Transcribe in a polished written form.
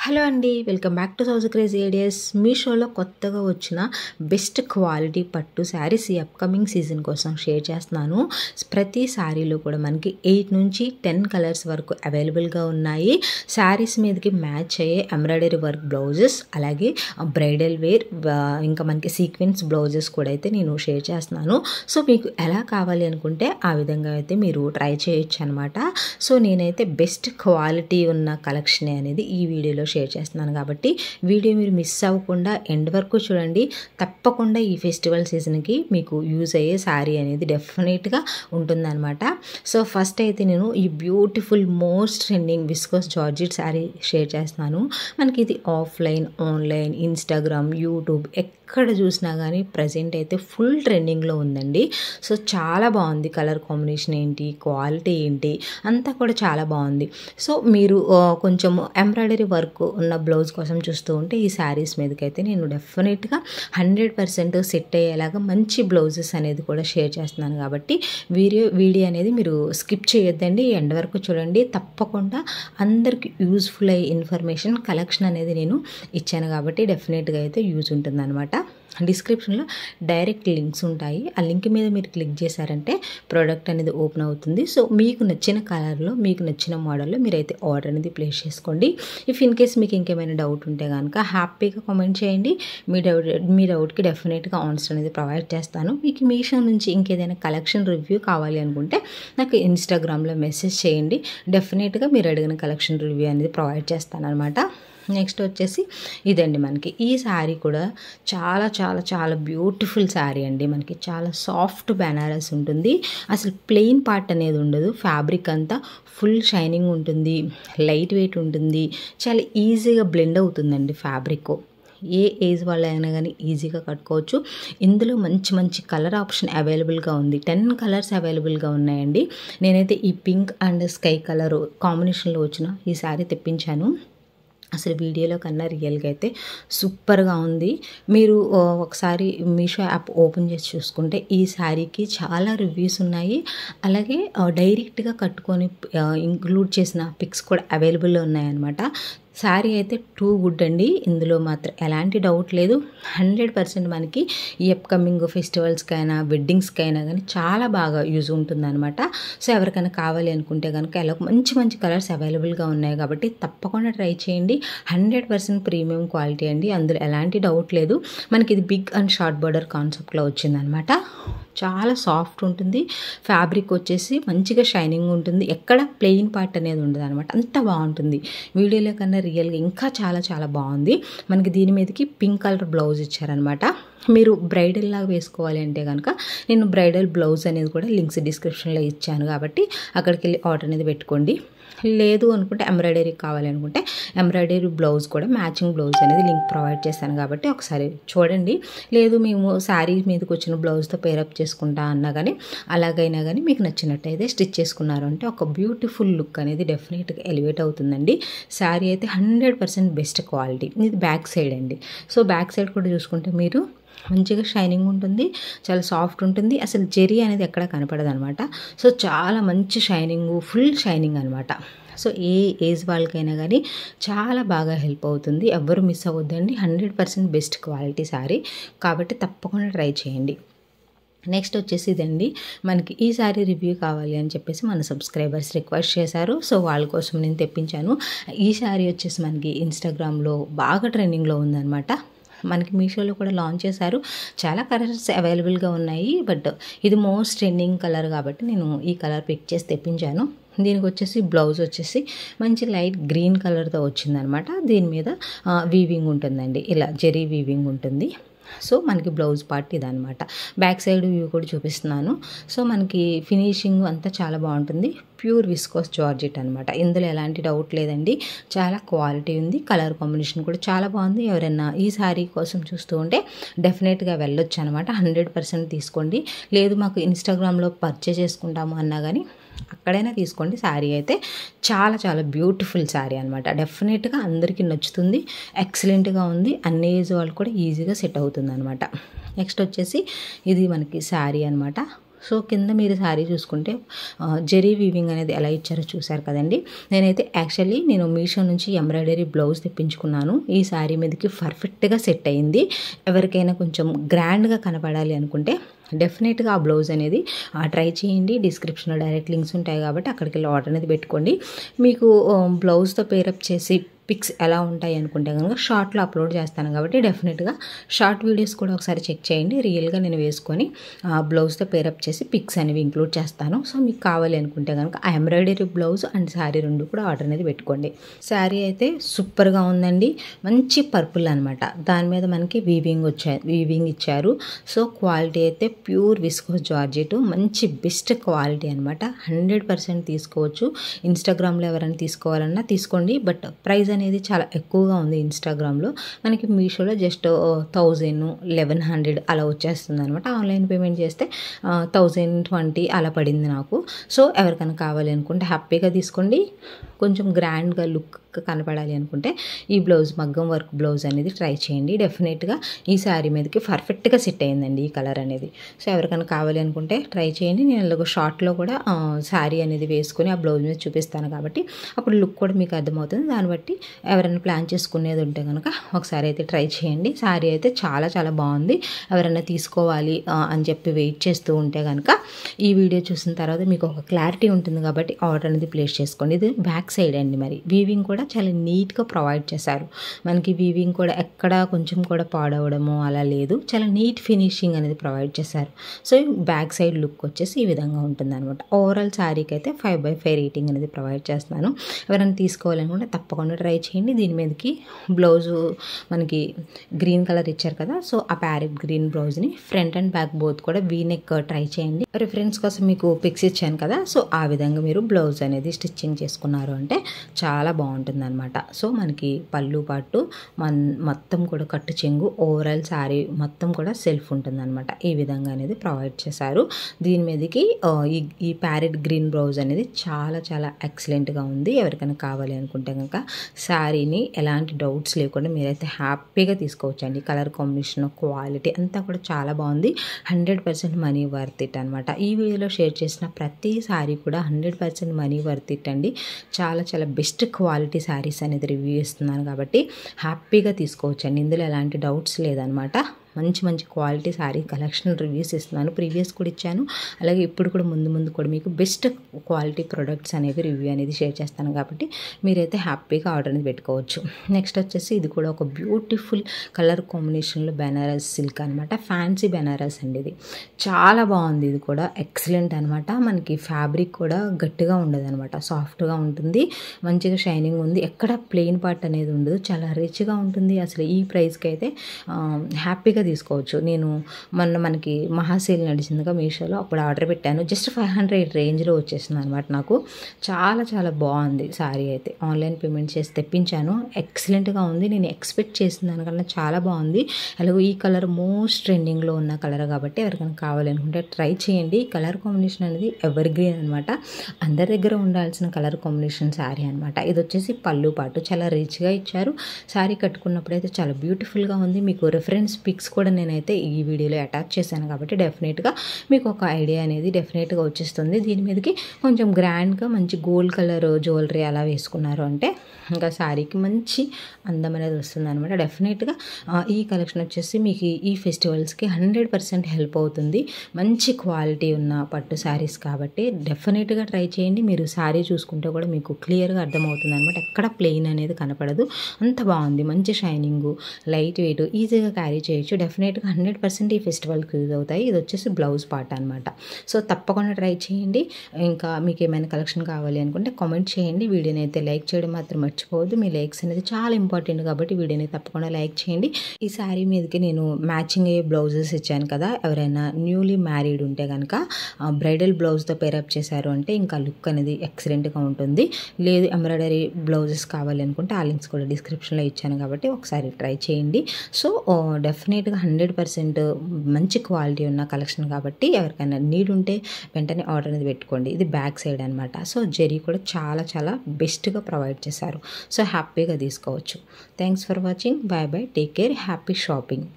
Hello అండి, welcome back to సౌజ్ crazy ideas. మీషోలో కొత్తగా వచ్చిన బెస్ట్ క్వాలిటీ పట్టు శారీస్ ఈ అప్కమింగ్ సీజన్ కోసం షేర్ చేస్తున్నాను. ప్రతి శారీలో కూడా మనకి 8 నుంచి 10 కలర్స్ వరకు అవైలబుల్గా ఉన్నాయి. శారీస్ మీదకి మ్యాచ్ అయ్యే ఎంబ్రాయిడరీ వర్క్ బ్లౌజెస్, అలాగే బ్రైడల్ వేర్, ఇంకా మనకి సీక్వెన్స్ బ్లౌజెస్ కూడా అయితే నేను షేర్ చేస్తున్నాను. సో మీకు ఎలా కావాలి అనుకుంటే ఆ విధంగా అయితే మీరు ట్రై చేయొచ్చు అనమాట. సో నేనైతే బెస్ట్ క్వాలిటీ ఉన్న కలెక్షన్ అనేది ఈ వీడియోలో షేర్ చేస్తున్నాను కాబట్టి వీడియో మీరు మిస్ అవ్వకుండా ఎండ్ వరకు చూడండి. తప్పకుండా ఈ ఫెస్టివల్ సీజన్కి మీకు యూజ్ అయ్యే శారీ అనేది డెఫినెట్గా ఉంటుందన్నమాట. సో ఫస్ట్ అయితే నేను ఈ beautiful most trending viscose georgette sari share చేస్తున్నాను. మనకి ఇది ఆఫ్లైన్, ఆన్లైన్, ఇన్స్టాగ్రామ్, యూట్యూబ్ ఎక్కడ చూసినా కానీ ప్రజెంట్ అయితే ఫుల్ ట్రెండింగ్లో ఉందండి. సో చాలా బాగుంది. కలర్ కాంబినేషన్ ఏంటి, క్వాలిటీ ఏంటి అంతా కూడా చాలా బాగుంది. సో మీరు కొంచెం ఎంబ్రాయిడరీ వర్క్ ఉన్న బ్లౌజ్ కోసం చూస్తూ ఉంటే ఈ శారీస్ మీదకైతే నేను డెఫినెట్గా 100% సెట్ అయ్యేలాగా మంచి బ్లౌజెస్ అనేది కూడా షేర్ చేస్తున్నాను కాబట్టి వీడియో అనేది మీరు స్కిప్ చేయొద్దండి, ఎండ్ వరకు చూడండి. తప్పకుండా అందరికి యూజ్ఫుల్ అయ్యే ఇన్ఫర్మేషన్ కలెక్షన్ అనేది నేను ఇచ్చాను కాబట్టి డెఫినెట్గా అయితే యూజ్ ఉంటుందన్నమాట. డిస్క్రిప్షన్లో డైరెక్ట్ లింక్స్ ఉంటాయి. ఆ లింక్ మీద మీరు క్లిక్ చేశారంటే ప్రోడక్ట్ అనేది ఓపెన్ అవుతుంది. సో మీకు నచ్చిన కలర్లో, మీకు నచ్చిన మోడల్లో మీరైతే ఆర్డర్ అనేది ప్లేస్ చేసుకోండి. ఇఫ్ ఇన్ కేస్ మీకు ఇంకేమైనా డౌట్ ఉంటే కనుక హ్యాపీగా కామెంట్ చేయండి. మీ డౌట్కి డెఫినెట్గా ఆన్సర్ అనేది ప్రొవైడ్ చేస్తాను. మీకు మీషో నుంచి ఇంకేదైనా కలెక్షన్ రివ్యూ కావాలి అనుకుంటే నాకు ఇన్స్టాగ్రామ్లో మెసేజ్ చేయండి. డెఫినెట్గా మీరు అడిగిన కలెక్షన్ రివ్యూ అనేది ప్రొవైడ్ చేస్తాను అనమాట. నెక్స్ట్ వచ్చేసి ఇదండి, మనకి ఈ శారీ కూడా చాలా చాలా చాలా బ్యూటిఫుల్ శారీ అండి. మనకి చాలా సాఫ్ట్ బెనారస్ ఉంటుంది. అసలు ప్లెయిన్ పార్ట్ అనేది ఉండదు. ఫ్యాబ్రిక్ అంతా ఫుల్ షైనింగ్ ఉంటుంది, లైట్ వెయిట్ ఉంటుంది, చాలా ఈజీగా బ్లెండ్ అవుతుందండి ఫ్యాబ్రిక్. ఏ ఏజ్ వాళ్ళైనా కానీ ఈజీగా కట్టుకోవచ్చు. ఇందులో మంచి మంచి కలర్ ఆప్షన్ అవైలబుల్గా ఉంది. 10 కలర్స్ అవైలబుల్గా ఉన్నాయండి. నేనైతే ఈ పింక్ అండ్ స్కై కలర్ కాంబినేషన్లో వచ్చిన ఈ శారీ తెప్పించాను. అసలు వీడియోలో కన్నా రియల్గా అయితే సూపర్గా ఉంది. మీరు ఒకసారి మీషో యాప్ ఓపెన్ చేసి చూసుకుంటే ఈ శారీకి చాలా రివ్యూస్ ఉన్నాయి. అలాగే డైరెక్ట్గా కట్టుకొని ఇంక్లూడ్ చేసిన పిక్స్ కూడా అవైలబుల్లో ఉన్నాయన్నమాట. శారీ అయితే టూ గుడ్ అండి. ఇందులో మాత్రం ఎలాంటి డౌట్ లేదు. 100% మనకి ఈ అప్కమింగ్ ఫెస్టివల్స్కైనా, వెడ్డింగ్స్కైనా కానీ చాలా బాగా యూజ్ ఉంటుందన్నమాట. సో ఎవరికైనా కావాలి అనుకుంటే కనుక ఇలా మంచి మంచి కలర్స్ అవైలబుల్గా ఉన్నాయి కాబట్టి తప్పకుండా ట్రై చేయండి. 100% ప్రీమియం క్వాలిటీ అండి, అందులో ఎలాంటి డౌట్ లేదు. మనకి ఇది బిగ్ అండ్ షార్ట్ బార్డర్ కాన్సెప్ట్లో వచ్చిందనమాట. చాలా సాఫ్ట్ ఉంటుంది. ఫ్యాబ్రిక్ వచ్చేసి మంచిగా షైనింగ్ ఉంటుంది. ఎక్కడ ప్లెయిన్ పార్ట్ అనేది ఉండదు అనమాట. అంత బాగుంటుంది. వీడియోలో కన్నా రియల్గా ఇంకా చాలా చాలా బాగుంది. మనకి దీని మీదకి పింక్ కలర్ బ్లౌజ్ ఇచ్చారనమాట. మీరు బ్రైడల్ లాగా వేసుకోవాలి అంటే కనుక నేను బ్రైడల్ బ్లౌజ్ అనేది కూడా లింక్స్ డిస్క్రిప్షన్లో ఇచ్చాను కాబట్టి అక్కడికి వెళ్ళి ఆర్డర్ అనేది పెట్టుకోండి. లేదు అనుకుంటే ఎంబ్రాయిడరీ కావాలి అనుకుంటే ఎంబ్రాయిడరీ బ్లౌజ్ కూడా మ్యాచింగ్ బ్లౌజ్ అనేది లింక్ ప్రొవైడ్ చేశాను కాబట్టి ఒకసారి చూడండి. లేదు మేము శారీ మీదకి వచ్చిన బ్లౌజ్తో పేరప్ చేసుకుంటా అన్నా కానీ అలాగైనా కానీ మీకు నచ్చినట్టయితే స్టిచ్ చేసుకున్నారు అంటే ఒక బ్యూటిఫుల్ లుక్ అనేది డెఫినెట్గా ఎలివేట్ అవుతుందండి. శారీ అయితే 100% బెస్ట్ క్వాలిటీ. ఇది బ్యాక్ సైడ్ అండి. సో బ్యాక్ సైడ్ కూడా చూసుకుంటే మీరు మంచిగా షైనింగ్ ఉంటుంది, చాలా సాఫ్ట్ ఉంటుంది. అసలు జెరీ అనేది ఎక్కడ కనపడదు అనమాట. సో చాలా మంచి షైనింగ్, ఫుల్ షైనింగ్ అనమాట. సో ఏ ఏజ్ వాళ్ళకైనా కానీ చాలా బాగా హెల్ప్ అవుతుంది. ఎవ్వరు మిస్ అవ్వద్దండి. 100% బెస్ట్ క్వాలిటీ శారీ కాబట్టి తప్పకుండా ట్రై చేయండి. నెక్స్ట్ వచ్చేసి ఇదండి, మనకి ఈ శారీ రివ్యూ కావాలి అని చెప్పేసి మన సబ్స్క్రైబర్స్ రిక్వెస్ట్ చేశారు. సో వాళ్ళ కోసం నేను తెప్పించాను. ఈ శారీ వచ్చేసి మనకి ఇన్స్టాగ్రామ్లో బాగా ట్రెండింగ్లో ఉందన్నమాట. మనకి మీషోలో కూడా లాంచ్ చేశారు. చాలా కలర్స్ అవైలబుల్గా ఉన్నాయి. బట్ ఇది మోస్ట్ ట్రెండింగ్ కలర్ కాబట్టి నేను ఈ కలర్ పిక్ చేసి తెప్పించాను. దీనికి వచ్చేసి బ్లౌజ్ వచ్చేసి మంచి లైట్ గ్రీన్ కలర్తో వచ్చిందనమాట. దీని మీద వీవింగ్ ఉంటుందండి, ఇలా జెరీ వీవింగ్ ఉంటుంది. సో మనకి బ్లౌజ్ పార్ట్ ఇదనమాట. బ్యాక్ సైడ్ వ్యూ కూడా చూపిస్తున్నాను. సో మనకి ఫినిషింగ్ అంతా చాలా బాగుంటుంది. ప్యూర్ విస్కోస్ జార్జెట్ అనమాట. ఇందులో ఎలాంటి డౌట్ లేదండి. చాలా క్వాలిటీ ఉంది. కలర్ కాంబినేషన్ కూడా చాలా బాగుంది. ఎవరైనా ఈ శారీ కోసం చూస్తూ ఉంటే డెఫినెట్గా వెళ్ళొచ్చు అనమాట. 100% తీసుకోండి. లేదు మాకు ఇన్స్టాగ్రామ్లో పర్చేస్ చేసుకుంటాము అన్నా కానీ అక్కడైనా తీసుకోండి. శారీ అయితే చాలా చాలా బ్యూటిఫుల్ శారీ అనమాట. డెఫినెట్గా అందరికీ నచ్చుతుంది. ఎక్సలెంట్గా ఉంది. అన్ని ఏజ్ వాళ్ళు కూడా ఈజీగా సెట్ అవుతుంది అనమాట. నెక్స్ట్ వచ్చేసి ఇది మనకి శారీ అనమాట. సో కింద మీరు శారీ చూసుకుంటే జెరీ వీవింగ్ అనేది ఎలా ఇచ్చారో చూసారు కదండి. నేను మీషో నుంచి ఎంబ్రాయిడరీ బ్లౌజ్ తెప్పించుకున్నాను. ఈ శారీ మీదకి పర్ఫెక్ట్గా సెట్ అయింది. ఎవరికైనా కొంచెం గ్రాండ్గా కనపడాలి అనుకుంటే డెఫినెట్గా ఆ బ్లౌజ్ అనేది ట్రై చేయండి. డిస్క్రిప్షన్లో డైరెక్ట్ లింక్స్ ఉంటాయి కాబట్టి అక్కడికి వెళ్ళి ఆర్డర్ అనేది పెట్టుకోండి. మీకు బ్లౌజ్తో పేరప్ చేసి పిక్స్ ఎలా ఉంటాయి అనుకుంటే కనుక షార్ట్లో అప్లోడ్ చేస్తాను కాబట్టి డెఫినెట్గా షార్ట్ వీడియోస్ కూడా ఒకసారి చెక్ చేయండి. రియల్గా నేను వేసుకొని బ్లౌజ్తో పేరప్ చేసి పిక్స్ అనేవి ఇంక్లూడ్ చేస్తాను. సో మీకు కావాలి అనుకుంటే కనుక ఆ ఎంబ్రాయిడరీ బ్లౌజ్ అండ్ శారీ రెండు కూడా ఆర్డర్ అనేది పెట్టుకోండి. శారీ అయితే సూపర్గా ఉందండి. మంచి పర్పుల్ అనమాట. దాని మీద మనకి వీవింగ్ ఇచ్చారు. సో క్వాలిటీ అయితే ప్యూర్ విస్కోస్ జార్జెట్, మంచి బెస్ట్ క్వాలిటీ అనమాట. 100% తీసుకోవచ్చు. ఇన్స్టాగ్రామ్లో ఎవరైనా తీసుకోవాలన్నా తీసుకోండి. బట్ ప్రైస్ అనేది చాలా ఎక్కువగా ఉంది ఇన్స్టాగ్రామ్లో. మనకి మీషోలో జస్ట్ 1000, 1100 అలా వచ్చేస్తుంది అనమాట. ఆన్లైన్ పేమెంట్ చేస్తే 1020 అలా పడింది నాకు. సో ఎవరికైనా కావాలి అనుకుంటే హ్యాపీగా తీసుకోండి. కొంచెం గ్రాండ్గా లుక్ కనపడాలి అనుకుంటే ఈ బ్లౌజ్ మగ్గం వర్క్ బ్లౌజ్ అనేది ట్రై చేయండి. డెఫినెట్గా ఈ శారీ మీదకి పర్ఫెక్ట్గా సెట్ అయిందండి ఈ కలర్ అనేది. సో ఎవరికైనా కావాలి అనుకుంటే ట్రై చేయండి. నేను ఇలాగ షార్ట్లో కూడా శారీ అనేది వేసుకొని ఆ బ్లౌజ్ మీద చూపిస్తాను కాబట్టి అప్పుడు లుక్ కూడా మీకు అర్థమవుతుంది. దాన్ని బట్టి ఎవరైనా ప్లాన్ చేసుకునేది ఉంటే కనుక ఒకసారి అయితే ట్రై చేయండి. శారీ అయితే చాలా చాలా బాగుంది. ఎవరైనా తీసుకోవాలి అని చెప్పి వెయిట్ చేస్తూ ఉంటే కనుక ఈ వీడియో చూసిన తర్వాత మీకు ఒక క్లారిటీ ఉంటుంది కాబట్టి ఆర్డర్ అనేది ప్లేస్ చేసుకోండి. ఇది బ్యాక్ సైడ్ అండి. మరి వీవింగ్ కూడా చాలా నీట్గా ప్రొవైడ్ చేశారు. మనకి వీవింగ్ కూడా ఎక్కడ కొంచెం కూడా పాడవడము అలా లేదు. చాలా నీట్ ఫినిషింగ్ అనేది ప్రొవైడ్ చేశారు. సో బ్యాక్ సైడ్ లుక్ వచ్చేసి ఈ విధంగా ఉంటుంది అనమాట. ఓవరాల్ శారీకి అయితే 5/5 రేటింగ్ అనేది ప్రొవైడ్ చేస్తున్నాను. ఎవరైనా తీసుకోవాలనుకుంటే తప్పకుండా ట్రై చేయండి. దీని మీదకి బ్లౌజు మనకి గ్రీన్ కలర్ ఇచ్చారు కదా. సో ఆ ప్యారెట్ గ్రీన్ బ్లౌజ్ని ఫ్రంట్ అండ్ బ్యాక్ బోత్ కూడా వీనెక్ ట్రై చేయండి. రిఫరెన్స్ కోసం మీకు పిక్స్ ఇచ్చాను కదా. సో ఆ విధంగా మీరు బ్లౌజ్ అనేది స్టిచ్చింగ్ చేసుకున్నారు అంటే చాలా బాగుంటుంది అనమాట. సో మనకి పళ్ళు పట్టు మొత్తం కూడా కట్టు చెంగు ఓవరాల్ శారీ మొత్తం కూడా సెల్ఫ్ ఉంటుంది అనమాట. ఈ విధంగా అనేది ప్రొవైడ్ చేశారు. దీని మీదకి ఈ ప్యారెట్ గ్రీన్ బ్లౌజ్ అనేది చాలా చాలా ఎక్సలెంట్గా ఉంది. ఎవరికైనా కావాలి అనుకుంటే కనుక శారీని ఎలాంటి డౌట్స్ లేకుండా మీరైతే హ్యాపీగా తీసుకోవచ్చు అండి. కలర్ కాంబినేషన్, క్వాలిటీ అంతా కూడా చాలా బాగుంది. 100% మనీ వర్త్ ఇట్ అనమాట. ఈ వీడియోలో షేర్ చేసిన ప్రతి శారీ కూడా 100% మనీ వర్త్ ఇట్ అండి. చాలా చాలా బెస్ట్ క్వాలిటీ శారీస్ అనేది రివ్యూ ఇస్తున్నాను కాబట్టి హ్యాపీగా తీసుకోవచ్చు అండి. ఇందులో ఎలాంటి డౌట్స్ లేదనమాట. మంచి మంచి క్వాలిటీ శారీ కలెక్షన్ రివ్యూస్ ఇస్తున్నాను. ప్రీవియస్ కూడా ఇచ్చాను. అలాగే ఇప్పుడు కూడా ముందు కూడా మీకు బెస్ట్ క్వాలిటీ ప్రొడక్ట్స్ అనేవి రివ్యూ అనేది షేర్ చేస్తాను కాబట్టి మీరైతే హ్యాపీగా ఆర్డర్ అనేది పెట్టుకోవచ్చు. నెక్స్ట్ వచ్చేసి ఇది కూడా ఒక బ్యూటిఫుల్ కలర్ కాంబినేషన్లో బెనారస్ సిల్క్ అనమాట. ఫ్యాన్సీ బెనారస్ అండి. ఇది చాలా బాగుంది. ఇది కూడా ఎక్సలెంట్ అనమాట. మనకి ఫ్యాబ్రిక్ కూడా గట్టిగా ఉండదు అనమాట. సాఫ్ట్గా ఉంటుంది. మంచిగా షైనింగ్ ఉంది. ఎక్కడ ప్లెయిన్ పార్ట్ అనేది ఉండదు. చాలా రిచ్గా ఉంటుంది. అసలు ఈ ప్రైస్కి అయితే హ్యాపీగా తీసుకోవచ్చు. నేను మనకి మహాసేల్ నడిచిందిగా మీషోలో అప్పుడు ఆర్డర్ పెట్టాను. జస్ట్ 500 రేంజ్లో వచ్చేసింది అనమాట. నాకు చాలా చాలా బాగుంది శారీ అయితే. ఆన్లైన్ పేమెంట్ చేసి తెప్పించాను. ఎక్సలెంట్గా ఉంది. నేను ఎక్స్పెక్ట్ చేసిన దానికన్నా చాలా బాగుంది. అలాగే ఈ కలర్ మోస్ట్ ట్రెండింగ్లో ఉన్న కలర్ కాబట్టి ఎవరికైనా కావాలనుకుంటే ట్రై చేయండి. ఈ కలర్ కాంబినేషన్ అనేది ఎవర్ గ్రీన్ అనమాట. అందరి దగ్గర ఉండాల్సిన కలర్ కాంబినేషన్ శారీ అనమాట. ఇది వచ్చేసి పళ్ళు పాటు చాలా రిచ్గా ఇచ్చారు. శారీ కట్టుకున్నప్పుడు అయితే చాలా బ్యూటిఫుల్గా ఉంది. మీకు రిఫరెన్స్ పిక్స్ కూడా నేనైతే ఈ వీడియోలో అటాచ్ చేశాను కాబట్టి డెఫినెట్గా మీకు ఒక ఐడియా అనేది డెఫినెట్గా వచ్చేస్తుంది. దీని మీదకి కొంచెం గ్రాండ్గా మంచి గోల్డ్ కలర్ జ్యువెలరీ అలా వేసుకున్నారు అంటే ఇంకా శారీకి మంచి అందం అనేది వస్తుంది అనమాట. డెఫినెట్గా ఈ కలెక్షన్ వచ్చేసి మీకు ఈ ఫెస్టివల్స్కి 100% హెల్ప్ అవుతుంది. మంచి క్వాలిటీ ఉన్న పట్టు శారీస్ కాబట్టి డెఫినెట్గా ట్రై చేయండి. మీరు శారీ చూసుకుంటే కూడా మీకు క్లియర్గా అర్థమవుతుంది అనమాట. ఎక్కడ ప్లెయిన్ అనేది కనపడదు. అంత బాగుంది. మంచి షైనింగ్, లైట్ వెయిట్, ఈజీగా క్యారీ చేయొచ్చు. డెఫినెట్గా 100% ఈ ఫెస్టివల్కి యూజ్ అవుతాయి. ఇది వచ్చేసి బ్లౌజ్ పార్ట్ అనమాట. సో తప్పకుండా ట్రై చేయండి. ఇంకా మీకు ఏమైనా కలెక్షన్ కావాలి అనుకుంటే కామెంట్ చేయండి. వీడియోని అయితే లైక్ చేయడం మాత్రం మర్చిపోవద్దు. మీ లైక్స్ అనేది చాలా ఇంపార్టెంట్ కాబట్టి వీడియోని తప్పకుండా లైక్ చేయండి. ఈ శారీ మీదకి నేను మ్యాచింగ్ అయ్యే బ్లౌజెస్ ఇచ్చాను కదా. ఎవరైనా న్యూలీ మ్యారీడ్ ఉంటే కనుక బ్రైడల్ బ్లౌజ్తో పేరప్ చేశారు అంటే ఇంకా లుక్ అనేది ఎక్సలెంట్గా ఉంటుంది. లేదు ఎంబ్రాయిడరీ బ్లౌజెస్ కావాలి అనుకుంటే ఆ లింక్స్ కూడా డిస్క్రిప్షన్లో ఇచ్చాను కాబట్టి ఒకసారి ట్రై చేయండి. సో డెఫినెట్గా 100% మంచి క్వాలిటీ ఉన్న కలెక్షన్ కాబట్టి ఎవరికైనా నీడ్ ఉంటే వెంటనే ఆర్డర్ అనేది పెట్టుకోండి. ఇది బ్యాక్ సైడ్ అనమాట. సో జెరీ కూడా చాలా చాలా బెస్ట్గా ప్రొవైడ్ చేశారు. సో హ్యాపీగా తీసుకోవచ్చు. Thanks for watching. Bye bye. Take care. Happy shopping.